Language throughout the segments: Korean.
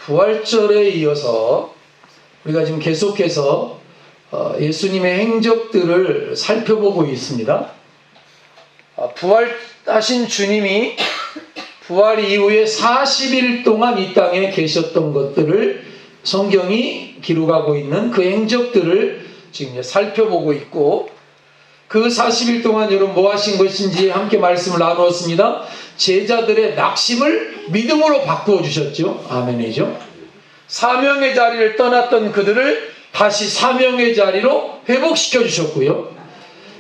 부활절에 이어서 우리가 지금 계속해서 예수님의 행적들을 살펴보고 있습니다. 부활하신 주님이 부활 이후에 40일 동안 이 땅에 계셨던 것들을 성경이 기록하고 있는 그 행적들을 지금 살펴보고 있고, 그 40일 동안 여러분 뭐 하신 것인지 함께 말씀을 나누었습니다. 제자들의 낙심을 믿음으로 바꾸어 주셨죠. 아멘이죠. 사명의 자리를 떠났던 그들을 다시 사명의 자리로 회복시켜 주셨고요.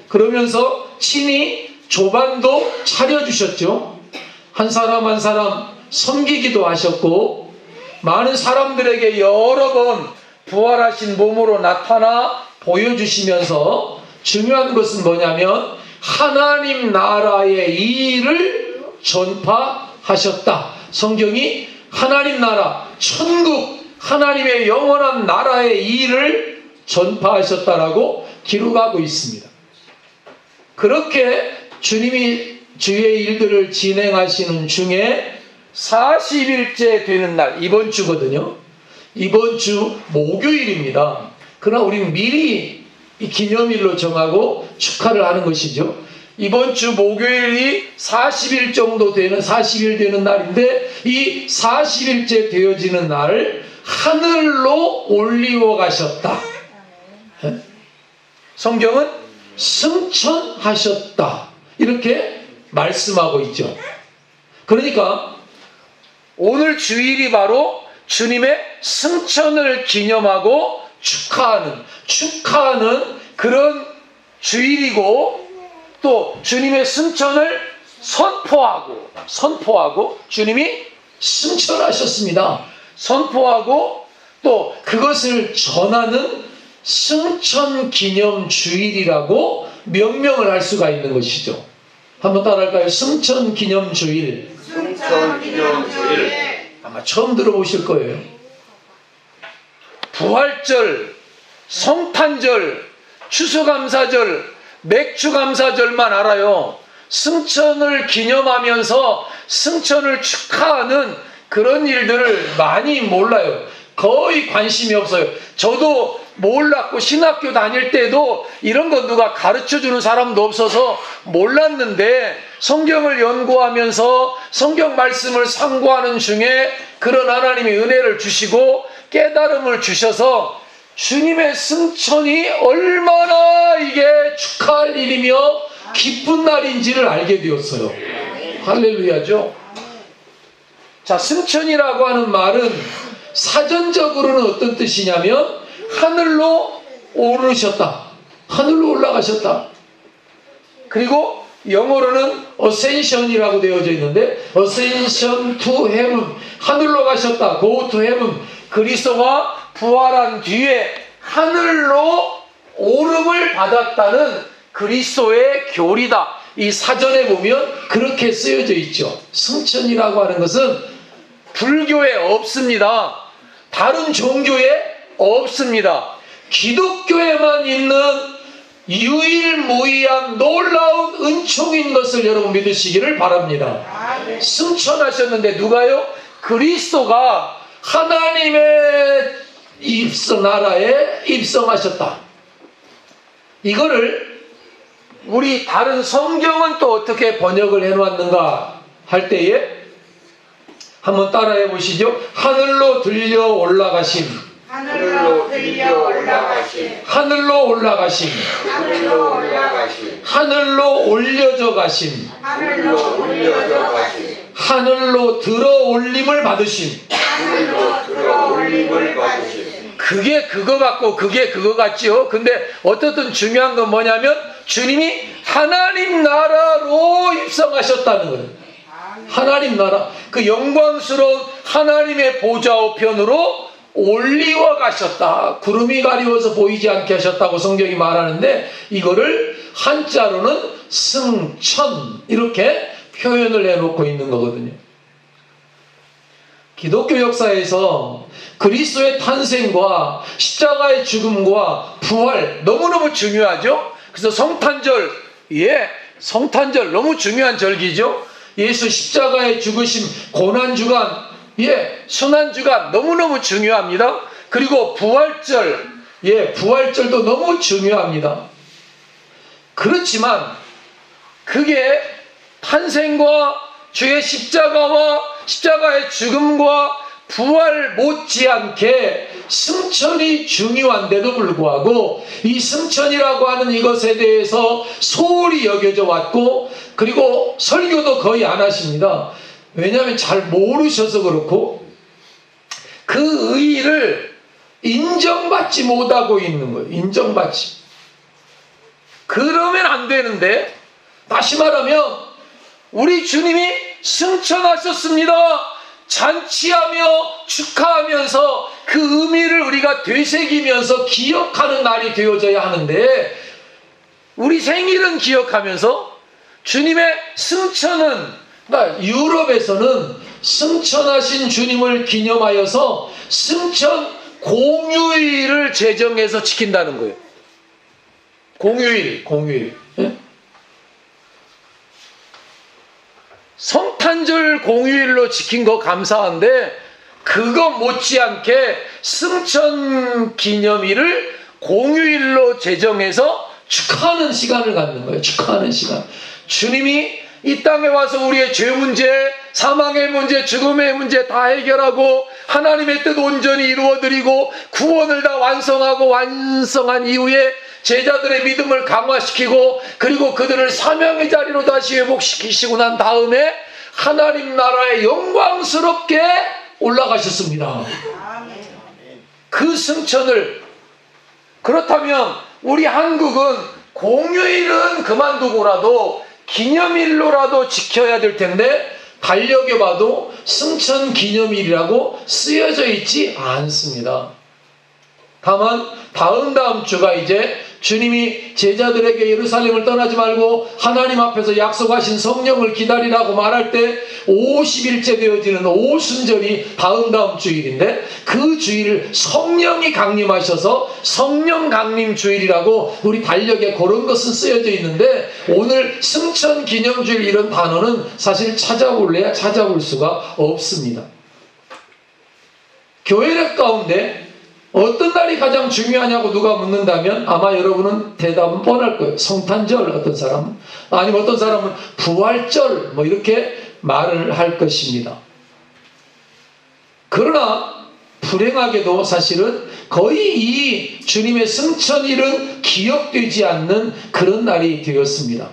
그러면서 친히 조반도 차려주셨죠. 한 사람 한 사람 섬기기도 하셨고, 많은 사람들에게 여러 번 부활하신 몸으로 나타나 보여주시면서, 중요한 것은 뭐냐면 하나님 나라의 일을 전파하셨다. 성경이 하나님 나라, 천국, 하나님의 영원한 나라의 일을 전파하셨다라고 기록하고 있습니다. 그렇게 주님이 주의 일들을 진행하시는 중에 40일째 되는 날, 이번 주거든요. 이번 주 목요일입니다. 그러나 우리는 미리 이 기념일로 정하고 축하를 하는 것이죠. 이번 주 목요일이 40일 정도 되는 40일 되는 날인데, 이 40일째 되어지는 날을 하늘로 올리워 가셨다. 성경은 승천하셨다 이렇게 말씀하고 있죠. 그러니까 오늘 주일이 바로 주님의 승천을 기념하고 축하하는 그런 주일이고, 또 주님의 승천을 선포하고 주님이 승천하셨습니다. 선포하고 또 그것을 전하는 승천 기념 주일이라고 명명을 할 수가 있는 것이죠. 한번 따라할까요? 승천 기념 주일. 승천 기념 주일. 아마 처음 들어보실 거예요. 부활절, 성탄절, 추수감사절, 맥주감사절만 알아요. 승천을 기념하면서 승천을 축하하는 그런 일들을 많이 몰라요. 거의 관심이 없어요. 저도 몰랐고 신학교 다닐 때도 이런 거 누가 가르쳐주는 사람도 없어서 몰랐는데, 성경을 연구하면서 성경 말씀을 상고하는 중에 그런 하나님의 은혜를 주시고 깨달음을 주셔서 주님의 승천이 얼마나 이게 축하할 일이며 기쁜 날인지를 알게 되었어요. 할렐루야죠. 자, 승천이라고 하는 말은 사전적으로는 어떤 뜻이냐면 하늘로 오르셨다, 하늘로 올라가셨다. 그리고 영어로는 ascension이라고 되어져 있는데 ascension to heaven, 하늘로 가셨다, go to heaven. 그리스도가 부활한 뒤에 하늘로 오름을 받았다는 그리스도의 교리다. 이 사전에 보면 그렇게 쓰여져 있죠. 승천이라고 하는 것은 불교에 없습니다. 다른 종교에 없습니다. 기독교에만 있는 유일무이한 놀라운 은총인 것을 여러분 믿으시기를 바랍니다. 승천하셨는데 누가요? 그리스도가 하나님의 나라에 입성하셨다. 이거를 우리 다른 성경은 또 어떻게 번역을 해놓았는가 할 때에 한번 따라해 보시죠. 하늘로 들려 올라가심, 하늘로 들려 올라가심, 하늘로 올라가심, 하늘로 올라가심, 하늘로 올려져 가심, 하늘로 올려져 가심, 하늘로 들어 올림을 받으심. 하늘로 들어 올림을 받으심. 그게 그거 같고 그게 그거 같지요. 근데 어떻든 중요한 건 뭐냐면 주님이 하나님 나라로 입성하셨다는 거예요. 하나님 나라, 그 영광스러운 하나님의 보좌 우편으로 올리워 가셨다. 구름이 가리워서 보이지 않게 하셨다고 성경이 말하는데, 이거를 한자로는 승천 이렇게 표현을 해놓고 있는 거거든요. 기독교 역사에서 그리스도의 탄생과 십자가의 죽음과 부활 너무너무 중요하죠. 그래서 성탄절, 성탄절 너무 중요한 절기죠. 예수 십자가의 죽으심, 고난주간, 순환주가 너무너무 중요합니다. 그리고 부활절, 부활절도 너무 중요합니다. 그렇지만 그게 탄생과 주의 십자가와 십자가의 죽음과 부활 못지않게 승천이 중요한데도 불구하고 이 승천이라고 하는 이것에 대해서 소홀히 여겨져 왔고, 그리고 설교도 거의 안 하십니다. 왜냐하면 잘 모르셔서 그렇고 그 의의를 인정받지 못하고 있는 거예요. 인정받지. 그러면 안 되는데, 다시 말하면 우리 주님이 승천하셨습니다. 잔치하며 축하하면서 그 의미를 우리가 되새기면서 기억하는 날이 되어져야 하는데, 우리 생일은 기억하면서 주님의 승천은, 그러니까 유럽에서는 승천하신 주님을 기념하여서 승천 공휴일을 제정해서 지킨다는 거예요. 공휴일. 예? 성탄절 공휴일로 지킨 거 감사한데, 그거 못지않게 승천 기념일을 공휴일로 제정해서 축하하는 시간을 갖는 거예요. 축하하는 시간. 주님이 이 땅에 와서 우리의 죄 문제, 사망의 문제, 죽음의 문제 다 해결하고 하나님의 뜻 온전히 이루어드리고 구원을 다 완성한 이후에 제자들의 믿음을 강화시키고, 그리고 그들을 사명의 자리로 다시 회복시키시고 난 다음에 하나님 나라에 영광스럽게 올라가셨습니다. 그 승천을, 그렇다면 우리 한국은 공휴일은 그만두고라도 기념일로라도 지켜야 될 텐데, 달력에 봐도 승천 기념일이라고 쓰여져 있지 않습니다. 다만 다음 주가 이제 주님이 제자들에게 예루살렘을 떠나지 말고 하나님 앞에서 약속하신 성령을 기다리라고 말할 때 50일째 되어지는 오순절이 다음 주일인데, 그 주일을 성령이 강림하셔서 성령 강림 주일이라고 우리 달력에 그런 것은 쓰여져 있는데, 오늘 승천 기념주일 이런 단어는 사실 찾아볼래야 찾아볼 수가 없습니다. 교회력 가운데 어떤 날이 가장 중요하냐고 누가 묻는다면 아마 여러분은 대답은 뻔할 거예요. 성탄절, 어떤 사람은, 아니면 어떤 사람은 부활절, 이렇게 말을 할 것입니다. 그러나 불행하게도 사실은 거의 이 주님의 승천일은 기억되지 않는 그런 날이 되었습니다.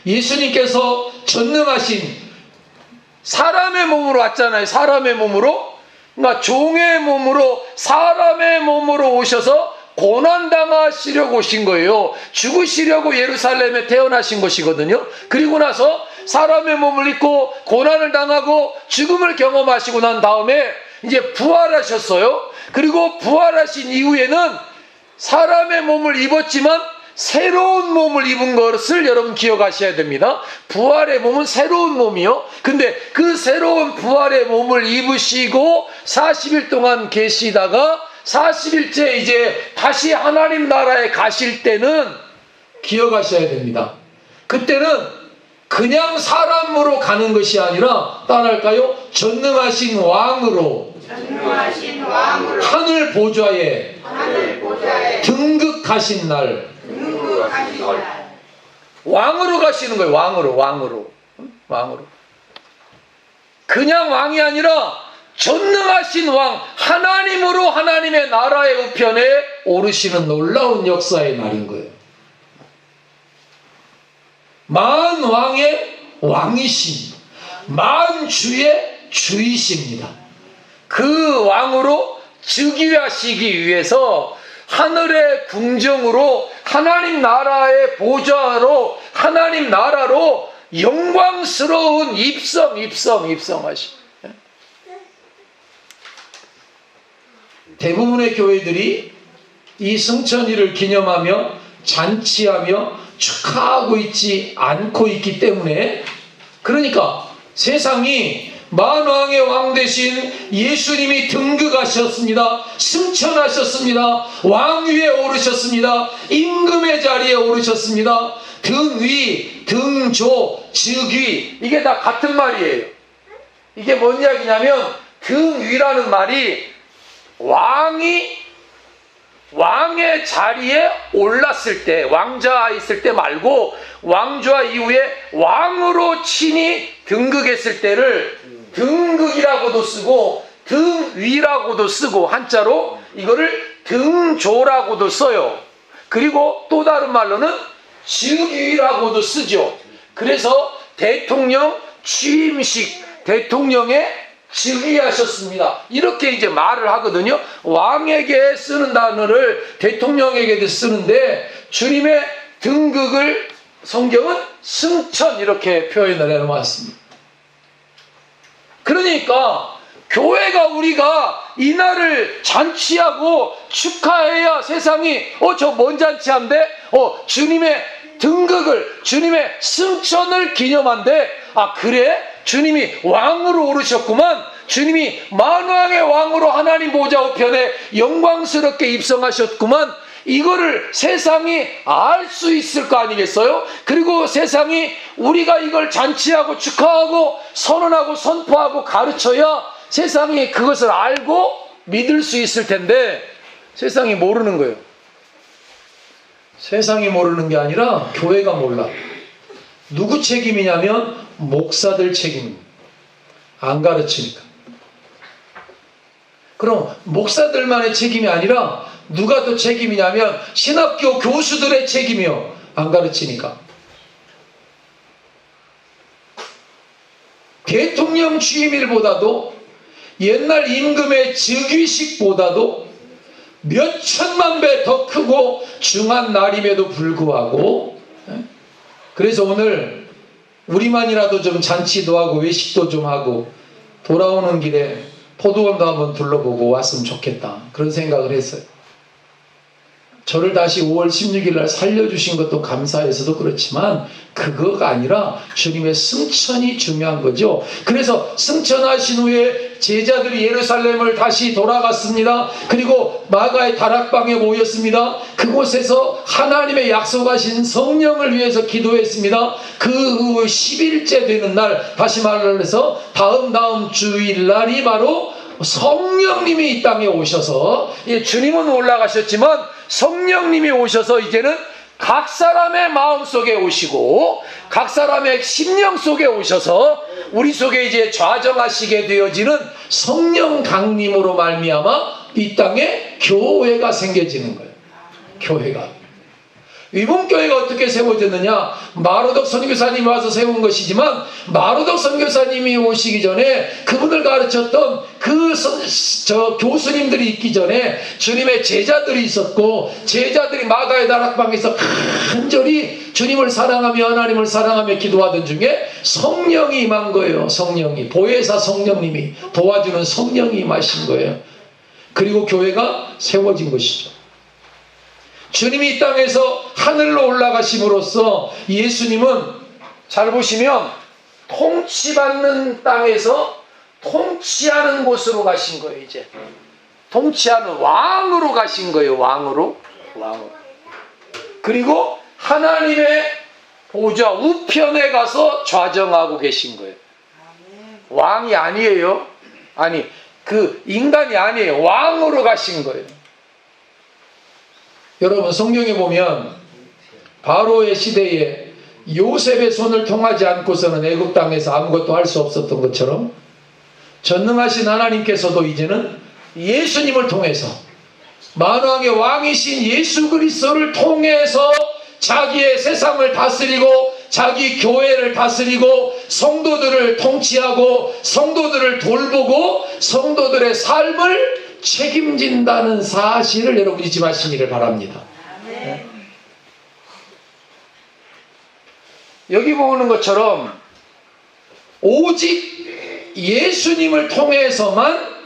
예수님께서 전능하신 사람의 몸으로 왔잖아요. 사람의 몸으로. 그러니까 종의 몸으로, 사람의 몸으로 오셔서 고난당하시려고 오신 거예요. 죽으시려고 예루살렘에 태어나신 것이거든요. 그리고 나서 사람의 몸을 입고 고난을 당하고 죽음을 경험하시고 난 다음에 이제 부활하셨어요. 그리고 부활하신 이후에는 사람의 몸을 입었지만 새로운 몸을 입은 것을 여러분 기억하셔야 됩니다. 부활의 몸은 새로운 몸이요. 근데 그 새로운 부활의 몸을 입으시고 40일 동안 계시다가 40일째 이제 다시 하나님 나라에 가실 때는 기억하셔야 됩니다. 그때는 그냥 사람으로 가는 것이 아니라, 따라할까요? 전능하신 왕으로 하늘 보좌에 등극하신 날, 왕으로 가시는 거예요. 왕으로. 그냥 왕이 아니라 전능하신 왕, 하나님으로 하나님의 나라의 우편에 오르시는 놀라운 역사의 날인 거예요. 만 왕의 왕이신, 만 주의 주이십니다. 그 왕으로 즉위하시기 위해서 하늘의 궁정으로, 하나님 나라의 보좌로, 하나님 나라로 영광스러운 입성하시. 대부분의 교회들이 이 승천일을 기념하며 잔치하며 축하하고 있지 않고 있기 때문에, 그러니까 세상이 만왕의 왕 되신 예수님이 등극하셨습니다. 승천하셨습니다. 왕위에 오르셨습니다. 임금의 자리에 오르셨습니다. 등위, 등조, 즉위, 이게 다 같은 말이에요. 이게 뭔 이야기냐면 등 위라는 말이 왕의 자리에 올랐을 때, 왕좌 있을 때 말고 왕좌 이후에 왕으로 친히 등극했을 때를 등극이라고도 쓰고 등 위라고도 쓰고 한자로 이거를 등조라고도 써요. 그리고 또 다른 말로는 즉위라고도 쓰죠. 그래서 대통령 취임식, 대통령의 즉위하셨습니다. 이렇게 이제 말을 하거든요. 왕에게 쓰는 단어를 대통령에게도 쓰는데 주님의 등극을 성경은 승천 이렇게 표현을 해놓았습니다. 그러니까 교회가 우리가 이날을 잔치하고 축하해야 세상이 저 뭔 잔치한데 주님의 등극을 주님의 승천을 기념한데 그래? 주님이 왕으로 오르셨구만. 주님이 만왕의 왕으로 하나님 보좌 우편에 영광스럽게 입성하셨구만. 이거를 세상이 알 수 있을 거 아니겠어요? 그리고 세상이 우리가 이걸 잔치하고 축하하고 선언하고 선포하고 가르쳐야 세상이 그것을 알고 믿을 수 있을 텐데 세상이 모르는 거예요. 세상이 모르는 게 아니라 교회가 몰라. 누구 책임이냐면 목사들 책임입니다. 안 가르치니까. 그럼 목사들만의 책임이 아니라 누가 더 책임이냐면 신학교 교수들의 책임이요. 안 가르치니까. 대통령 취임일보다도 옛날 임금의 즉위식보다도 몇 천만 배 더 크고 중한 날임에도 불구하고 그래서 오늘 우리만이라도 좀 잔치도 하고 외식도 좀 하고 돌아오는 길에 포도원도 한번 둘러보고 왔으면 좋겠다 그런 생각을 했어요. 저를 다시 5월 16일 날 살려주신 것도 감사해서도 그렇지만 그거가 아니라 주님의 승천이 중요한 거죠. 그래서 승천하신 후에 제자들이 예루살렘을 다시 돌아갔습니다. 그리고 마가의 다락방에 모였습니다. 그곳에서 하나님의 약속하신 성령을 위해서 기도했습니다. 그 후 10일째 되는 날, 다시 말해서 다음 주일날이 바로 성령님이 이 땅에 오셔서 주님은 올라가셨지만 성령님이 오셔서 이제는 각 사람의 마음 속에 오시고 각 사람의 심령 속에 오셔서 우리 속에 이제 좌정하시게 되어지는 성령 강림으로 말미암아 이 땅에 교회가 생겨지는 거예요. 교회가. 위문교회가 어떻게 세워졌느냐? 마로덕 선교사님이 와서 세운 것이지만 마로덕 선교사님이 오시기 전에 그분을 가르쳤던 교수님들이 있기 전에 주님의 제자들이 있었고 제자들이 마가의 다락방에서 간절히 주님을 사랑하며 하나님을 사랑하며 기도하던 중에 성령이 임한 거예요. 성령이. 보혜사 성령님이 도와주는 성령이 임하신 거예요. 그리고 교회가 세워진 것이죠. 주님이 이 땅에서 하늘로 올라가심으로써 예수님은 잘 보시면 통치받는 땅에서 통치하는 곳으로 가신 거예요. 이제 통치하는 왕으로 가신 거예요. 왕으로. 그리고 하나님의 보좌 우편에 가서 좌정하고 계신 거예요. 왕이 아니에요. 아니 그 인간이 아니에요. 왕으로 가신 거예요. 여러분 성경에 보면 바로의 시대에 요셉의 손을 통하지 않고서는 애굽 땅에서 아무것도 할 수 없었던 것처럼 전능하신 하나님께서도 이제는 예수님을 통해서 만왕의 왕이신 예수 그리스도를 통해서 자기의 세상을 다스리고 자기 교회를 다스리고 성도들을 통치하고 성도들을 돌보고 성도들의 삶을 책임진다는 사실을 여러분 잊지 마시기를 바랍니다. 네. 여기 보는 것처럼 오직 예수님을 통해서만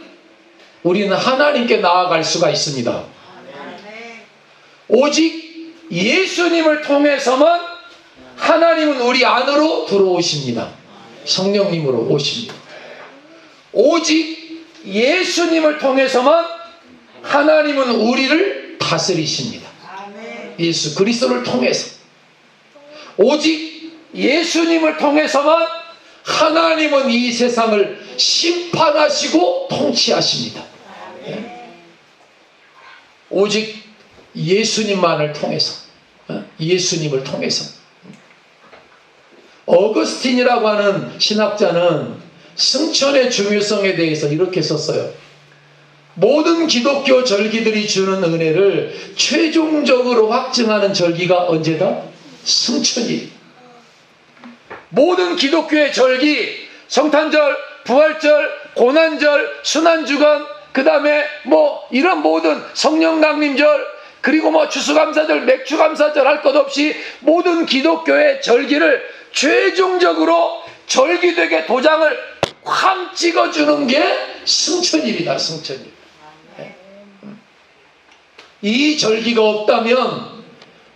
우리는 하나님께 나아갈 수가 있습니다. 오직 예수님을 통해서만 하나님은 우리 안으로 들어오십니다. 성령님으로 오십니다. 오직 예수님을 통해서만 하나님은 우리를 다스리십니다. 예수 그리스도를 통해서 오직 예수님을 통해서만 하나님은 이 세상을 심판하시고 통치하십니다. 오직 예수님만을 통해서, 예수님을 통해서. 어거스틴이라고 하는 신학자는 승천의 중요성에 대해서 이렇게 썼어요. 모든 기독교 절기들이 주는 은혜를 최종적으로 확증하는 절기가 언제다? 승천이. 모든 기독교의 절기, 성탄절, 부활절, 고난절, 순환주간, 그 다음에 이런 모든 성령강림절, 그리고 추수감사절, 맥주감사절 할 것 없이 모든 기독교의 절기를 최종적으로 절기되게 도장을 확 찍어주는 게 승천일이다. 승천일. 이 절기가 없다면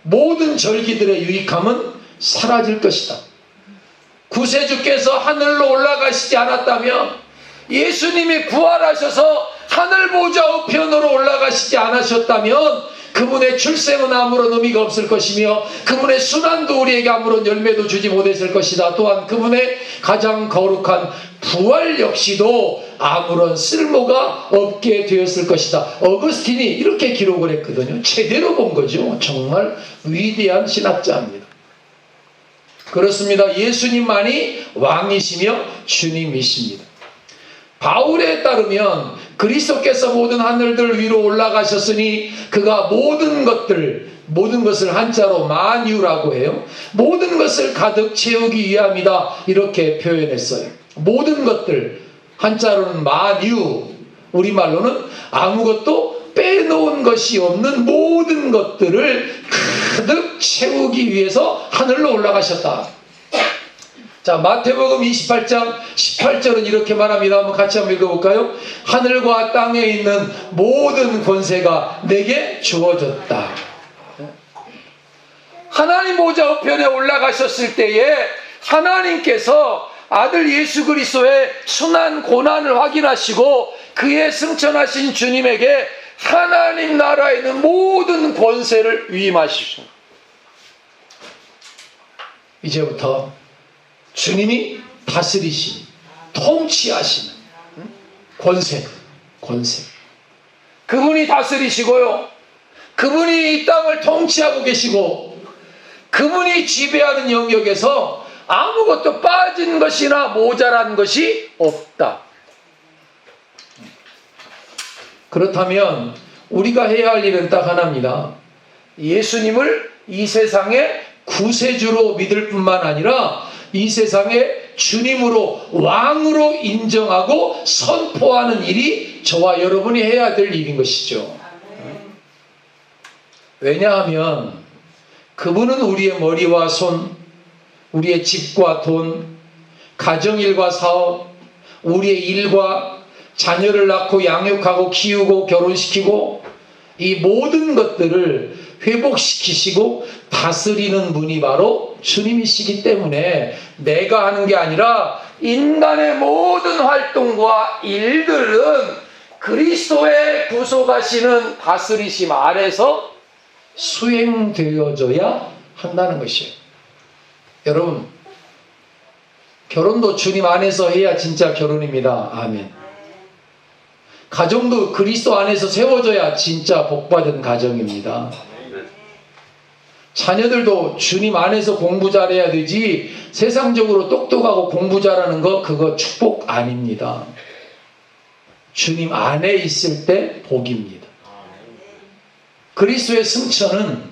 모든 절기들의 유익함은 사라질 것이다. 구세주께서 하늘로 올라가시지 않았다면, 예수님이 부활하셔서 하늘보좌 우편으로 올라가시지 않으셨다면 그분의 출생은 아무런 의미가 없을 것이며 그분의 순환도 우리에게 아무런 열매도 주지 못했을 것이다. 또한 그분의 가장 거룩한 부활 역시도 아무런 쓸모가 없게 되었을 것이다. 어거스틴이 이렇게 기록을 했거든요. 제대로 본 거죠. 정말 위대한 신학자입니다. 그렇습니다. 예수님만이 왕이시며 주님이십니다. 바울에 따르면 그리스도께서 모든 하늘들 위로 올라가셨으니 그가 모든 것을 한자로 만유라고 해요. 모든 것을 가득 채우기 위함이다. 이렇게 표현했어요. 모든 것들, 한자로는 만유, 우리말로는 아무것도 빼놓은 것이 없는 모든 것들을 가득 채우기 위해서 하늘로 올라가셨다. 자, 마태복음 28장 18절은 이렇게 말합니다. 한번 같이 한번 읽어볼까요? 하늘과 땅에 있는 모든 권세가 내게 주어졌다. 하나님 보좌 우편에 올라가셨을 때에 하나님께서 아들 예수 그리스도의 순환 고난을 확인하시고 그의 승천하신 주님에게 하나님 나라에 있는 모든 권세를 위임하시십니다. 이제부터 주님이 다스리시는, 통치하시는 권세. 그분이 다스리시고요. 그분이 이 땅을 통치하고 계시고 그분이 지배하는 영역에서 아무것도 빠진 것이나 모자란 것이 없다. 그렇다면 우리가 해야 할 일은 딱 하나입니다. 예수님을 이 세상의 구세주로 믿을 뿐만 아니라 이 세상의 주님으로, 왕으로 인정하고 선포하는 일이 저와 여러분이 해야 될 일인 것이죠. 왜냐하면 그분은 우리의 머리와 손, 우리의 집과 돈, 가정일과 사업, 우리의 일과 자녀를 낳고 양육하고 키우고 결혼시키고 이 모든 것들을 회복시키시고 다스리는 분이 바로 주님이시기 때문에 내가 하는 게 아니라 인간의 모든 활동과 일들은 그리스도의 구속하시는 다스리심 아래서 수행되어져야 한다는 것이에요. 여러분, 결혼도 주님 안에서 해야 진짜 결혼입니다. 아멘. 가정도 그리스도 안에서 세워져야 진짜 복받은 가정입니다. 자녀들도 주님 안에서 공부 잘해야 되지 세상적으로 똑똑하고 공부 잘하는 거 그거 축복 아닙니다. 주님 안에 있을 때 복입니다. 그리스도의 승천은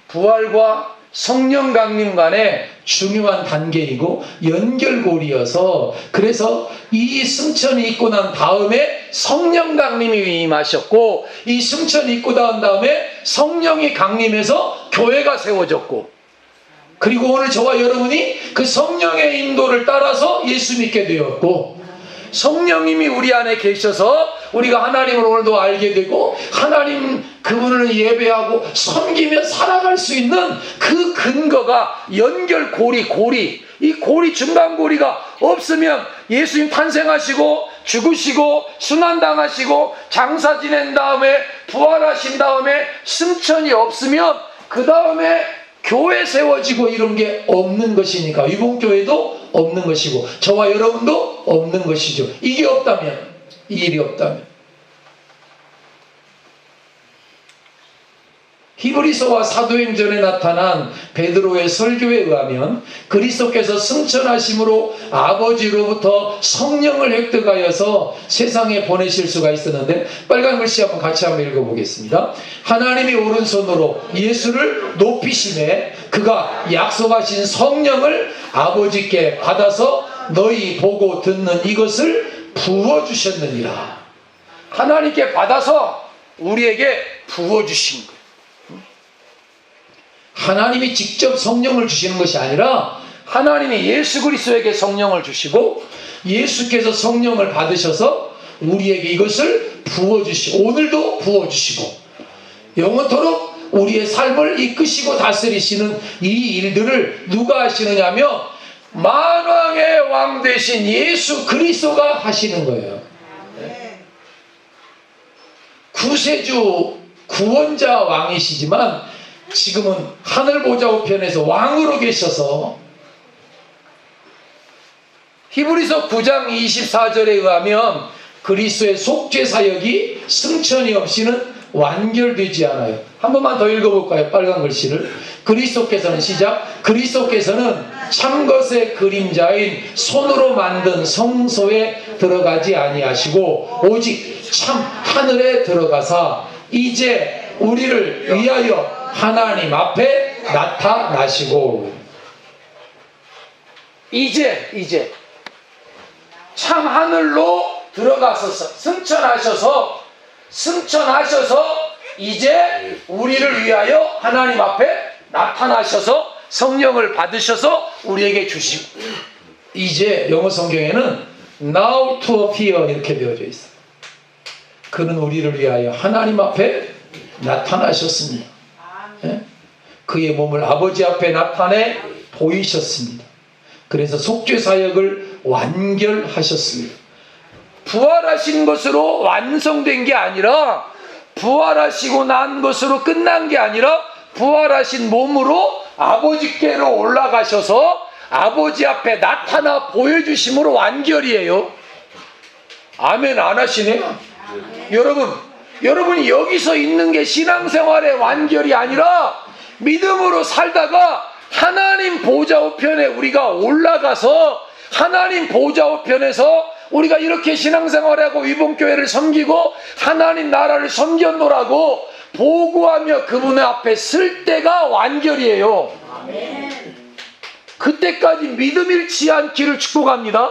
부활과 성령 강림 간의 중요한 단계이고 연결고리여서 그래서 이 승천이 있고 난 다음에 성령 강림이 임하셨고 이 승천이 있고 난 다음에 성령이 강림해서 교회가 세워졌고 그리고 오늘 저와 여러분이 그 성령의 인도를 따라서 예수 믿게 되었고 성령님이 우리 안에 계셔서 우리가 하나님을 오늘도 알게 되고 하나님 그분을 예배하고 섬기며 살아갈 수 있는 그 근거가 연결고리 이 고리 중간고리가 없으면 예수님 탄생하시고 죽으시고 순환당하시고 장사 지낸 다음에 부활하신 다음에 승천이 없으면 그 다음에 교회 세워지고 이런 게 없는 것이니까 유봉교회도 없는 것이고 저와 여러분도 없는 것이죠. 이게 없다면, 이 일이 없다면. 히브리서와 사도행전에 나타난 베드로의 설교에 의하면 그리스도께서 승천하심으로 아버지로부터 성령을 획득하여서 세상에 보내실 수가 있었는데, 빨간 글씨 한번 같이 한번 읽어보겠습니다. 하나님이 오른손으로 예수를 높이심에 그가 약속하신 성령을 아버지께 받아서 너희 보고 듣는 이것을 부어주셨느니라. 하나님께 받아서 우리에게 부어주신 거예요. 하나님이 직접 성령을 주시는 것이 아니라 하나님이 예수 그리스도에게 성령을 주시고 예수께서 성령을 받으셔서 우리에게 이것을 부어주시고 오늘도 부어주시고 영원토록 우리의 삶을 이끄시고 다스리시는 이 일들을 누가 하시느냐면 만왕의 왕 되신 예수 그리스도가 하시는 거예요. 구세주 구원자 왕이시지만 지금은 하늘 보좌 우편에서 왕으로 계셔서 히브리서 9장 24절에 의하면 그리스도의 속죄 사역이 승천이 없이는 완결되지 않아요. 한 번만 더 읽어볼까요? 빨간 글씨를. 그리스도께서는 시작. 그리스도께서는 참것의 그림자인 손으로 만든 성소에 들어가지 아니하시고 오직 참 하늘에 들어가사 이제 우리를 위하여 하나님 앞에 나타나시고, 이제 참 하늘로 들어가셔서 승천하셔서 이제 우리를 위하여 하나님 앞에 나타나셔서 성령을 받으셔서 우리에게 주시고, 이제 영어 성경에는 now to appear 이렇게 되어져 있어요. 그는 우리를 위하여 하나님 앞에 나타나셨습니다. 그의 몸을 아버지 앞에 나타내 보이셨습니다. 그래서 속죄 사역을 완결하셨습니다. 부활하신 것으로 완성된 게 아니라 부활하시고 난 것으로 끝난 게 아니라 부활하신 몸으로 아버지께로 올라가셔서 아버지 앞에 나타나 보여주심으로 완결이에요. 아멘 안 하시네요. 여러분이 여기서 있는 게 신앙생활의 완결이 아니라 믿음으로 살다가 하나님 보좌 우편에 우리가 올라가서 하나님 보좌 우편에서 우리가 이렇게 신앙생활하고 위봉교회를 섬기고 하나님 나라를 섬겼노라고 보고하며 그분의 앞에 쓸 때가 완결이에요. 그때까지 믿음 잃지 않기를 축복합니다.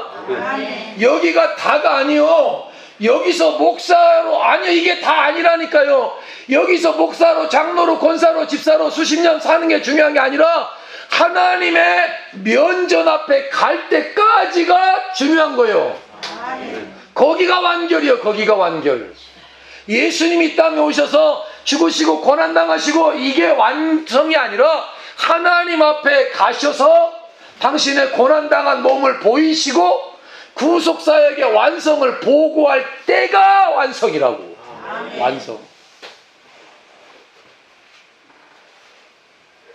여기가 다가 아니요. 여기서 목사로 아니요, 이게 다 아니라니까요. 여기서 목사로 장로로 권사로 집사로 수십 년 사는 게 중요한 게 아니라 하나님의 면전 앞에 갈 때까지가 중요한 거예요. 거기가 완결이에요. 거기가 완결. 예수님이 이 땅에 오셔서 죽으시고 고난당하시고 이게 완성이 아니라 하나님 앞에 가셔서 당신의 고난당한 몸을 보이시고 구속사역의 완성을 보고할 때가 완성이라고. 완성.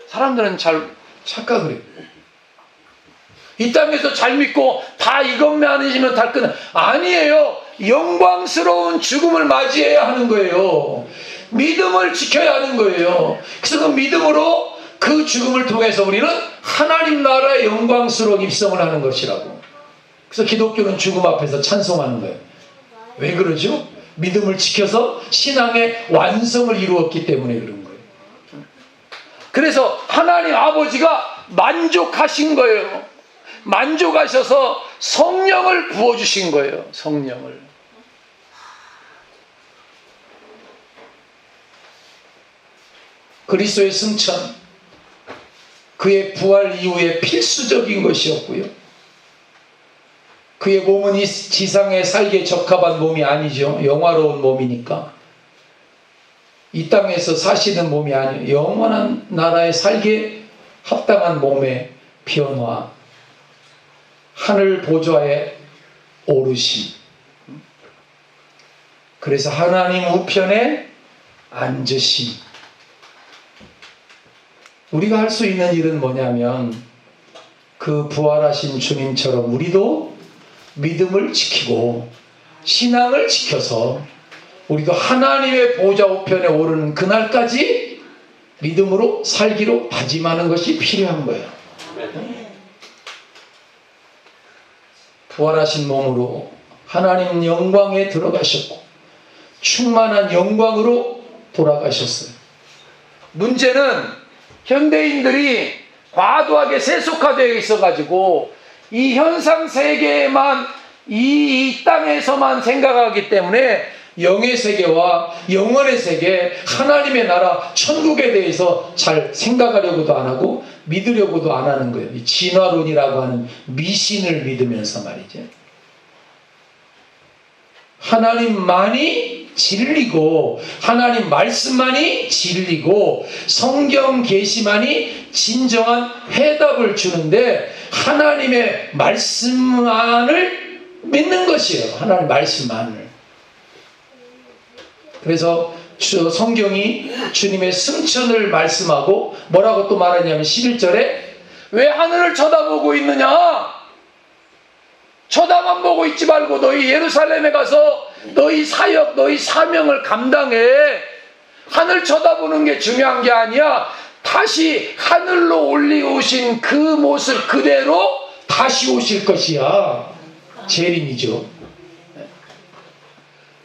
사람들은 잘 착각을 해요. 이 땅에서 잘 믿고 다 이것만 아니시면 다 끝나. 아니에요. 영광스러운 죽음을 맞이해야 하는 거예요. 믿음을 지켜야 하는 거예요. 그래서 그 믿음으로 그 죽음을 통해서 우리는 하나님 나라의 영광스러운 입성을 하는 것이라고. 그래서 기독교는 죽음 앞에서 찬송하는 거예요. 왜 그러죠? 믿음을 지켜서 신앙의 완성을 이루었기 때문에 그런 거예요. 그래서 하나님 아버지가 만족하신 거예요. 만족하셔서 성령을 부어주신 거예요. 성령을. 그리스도의 승천, 그의 부활 이후에 필수적인 것이었고요. 그의 몸은 이 지상에 살기에 적합한 몸이 아니죠. 영화로운 몸이니까. 이 땅에서 사시는 몸이 아니에요. 영원한 나라에 살기에 합당한 몸의 변화, 하늘 보좌에 오르심. 그래서 하나님 우편에 앉으심. 우리가 할 수 있는 일은 뭐냐면 그 부활하신 주님처럼 우리도 믿음을 지키고 신앙을 지켜서 우리도 하나님의 보좌 우편에 오르는 그날까지 믿음으로 살기로 다짐하는 것이 필요한 거예요. 부활하신 몸으로 하나님 영광에 들어가셨고 충만한 영광으로 돌아가셨어요. 문제는 현대인들이 과도하게 세속화되어 있어가지고 이 현상 세계만 이 땅에서만 생각하기 때문에 영의 세계와 영원의 세계, 하나님의 나라, 천국에 대해서 잘 생각하려고도 안 하고 믿으려고도 안 하는 거예요. 이 진화론이라고 하는 미신을 믿으면서 말이죠. 하나님만이 진리고 하나님 말씀만이 진리고 성경 계시만이 진정한 해답을 주는데 하나님의 말씀만을 믿는 것이에요. 하나님 말씀만을. 그래서 성경이 주님의 승천을 말씀하고 뭐라고 또 말하냐면 11절에 왜 하늘을 쳐다보고 있느냐? 쳐다만 보고 있지 말고 너희 예루살렘에 가서 너희 사역, 너희 사명을 감당해. 하늘 쳐다보는 게 중요한 게 아니야. 다시 하늘로 올리우신 그 모습 그대로 다시 오실 것이야. 재림이죠.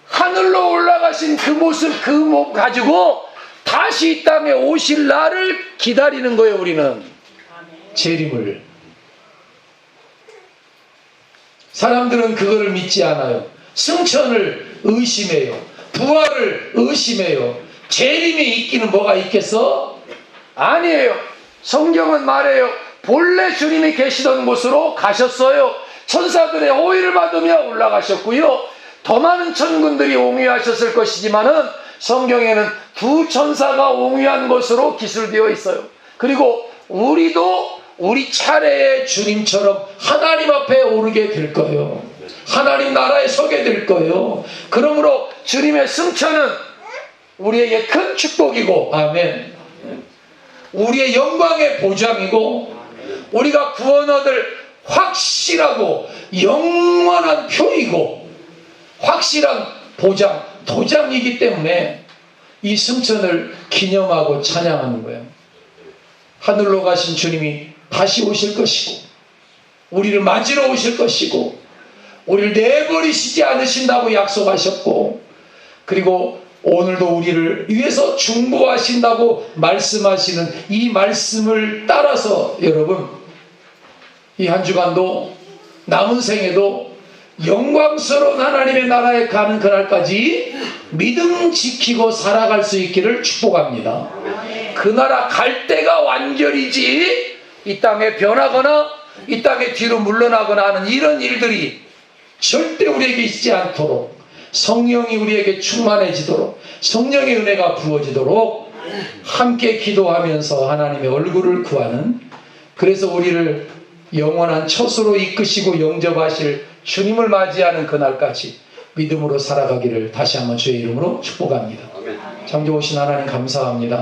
하늘로 올라가신 그 모습 그 몸 가지고 다시 이 땅에 오실 날을 기다리는 거예요. 우리는 재림을. 사람들은 그거를 믿지 않아요. 승천을 의심해요. 부활을 의심해요. 재림이 있기는 뭐가 있겠어? 아니에요. 성경은 말해요. 본래 주님이 계시던 곳으로 가셨어요. 천사들의 호의를 받으며 올라가셨고요. 더 많은 천군들이 옹유하셨을 것이지만은 성경에는 두 천사가 옹유한 것으로 기술되어 있어요. 그리고 우리도 우리 차례에 주님처럼 하나님 앞에 오르게 될 거예요. 하나님 나라에 서게 될 거예요. 그러므로 주님의 승천은 우리에게 큰 축복이고, 아멘. 우리의 영광의 보장이고, 우리가 구원 얻을 확실하고 영원한 표이고, 확실한 보장, 도장이기 때문에 이 승천을 기념하고 찬양하는 거예요. 하늘로 가신 주님이 다시 오실 것이고 우리를 맞으러 오실 것이고 우리를 내버리시지 않으신다고 약속하셨고 그리고 오늘도 우리를 위해서 중보하신다고 말씀하시는 이 말씀을 따라서 여러분 이 한 주간도 남은 생에도 영광스러운 하나님의 나라에 가는 그날까지 믿음 지키고 살아갈 수 있기를 축복합니다. 그 나라 갈 때가 완결이지 이 땅에 변하거나 이 땅에 뒤로 물러나거나 하는 이런 일들이 절대 우리에게 있지 않도록 성령이 우리에게 충만해지도록 성령의 은혜가 부어지도록 함께 기도하면서 하나님의 얼굴을 구하는 그래서 우리를 영원한 처소로 이끄시고 영접하실 주님을 맞이하는 그날까지 믿음으로 살아가기를 다시 한번 주의 이름으로 축복합니다. 창조 오신 하나님 감사합니다.